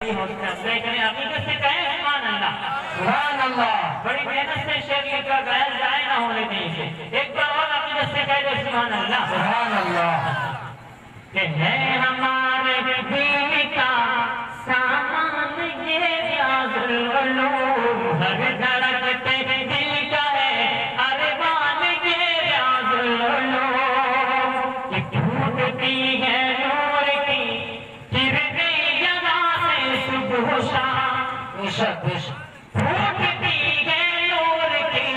لیکن عقیدت سے کہیں سبحان اللہ سبحان اللہ. بڑی محنت سے شریعت کا غیر ضائع نہ ہونے دیں اسے ایک بار اور عقیدت سے کہہ دے سبحان اللہ سبحان اللہ. کہ ہے ہمارے دین کا سامان یہ ریاض العلوم ہر دھڑکتے دل کا ہے ارمان یہ ریاض العلوم یہ ٹوٹتی ہے نور کی چرنے جگہ سے صبح و شام ٹوٹتی ہے نور کی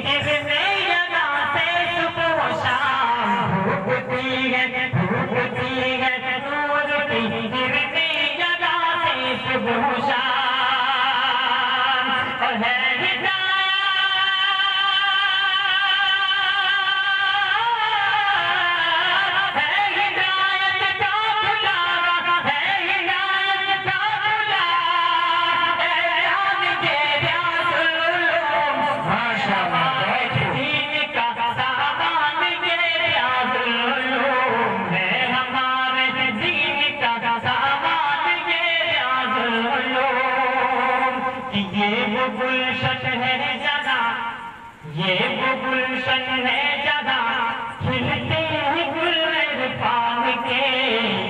چرنے جگہ سے صبح و شام ٹوٹتی ہے نور کی چرنے جگہ سے صبح و شام اور ہے گلشن ہے جگہ یہ وہ گلشن ہے جگہ کھلتے ہیں گل عرفان کے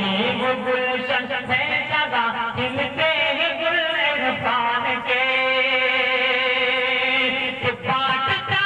یہ وہ گلشن ہے جگہ کھلتے ہیں گل عرفان کے بانٹتا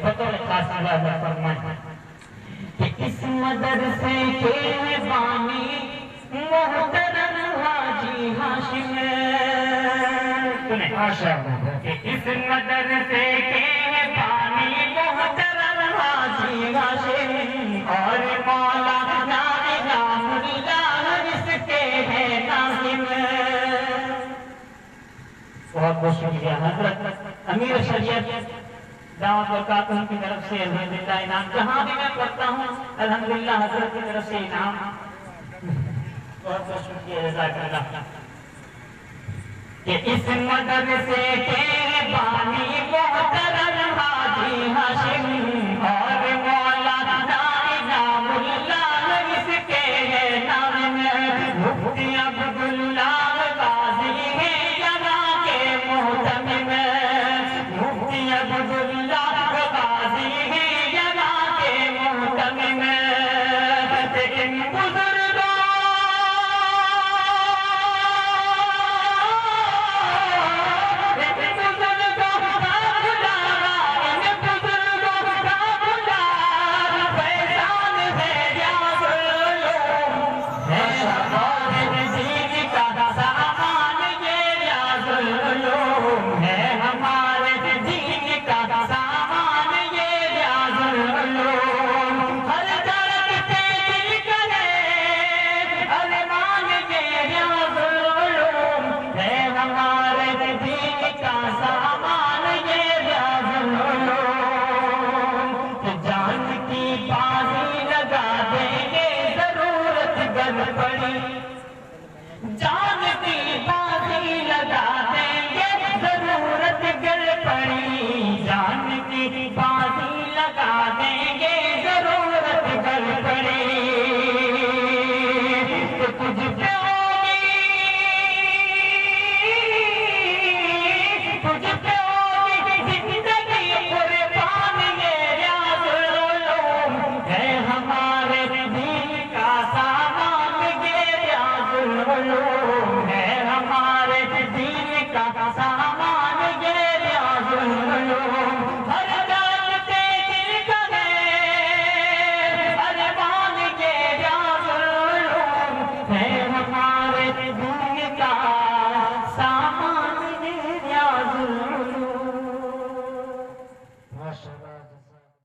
بطور خاص عبادت فرمائیں کہ اس مدرسے کے بانی محترم حاجی ہاشم کہ اس مدرسے کے بانی محترم حاجی ہاشم اور مولا نام اللہ اس کے ہے ناظم بہت بہت شکریہ حضرت امیر شریعت دعوت برکاتہ کی طرف سے الحمدللہ انعام جہاں بھی میں پڑھتا ہوں الحمدللہ حضرت کی طرف سے انعام بہت بہت شکریہ جزاک اللہ کہ اس مدرسے کے بانی محترم حاجی ہاشم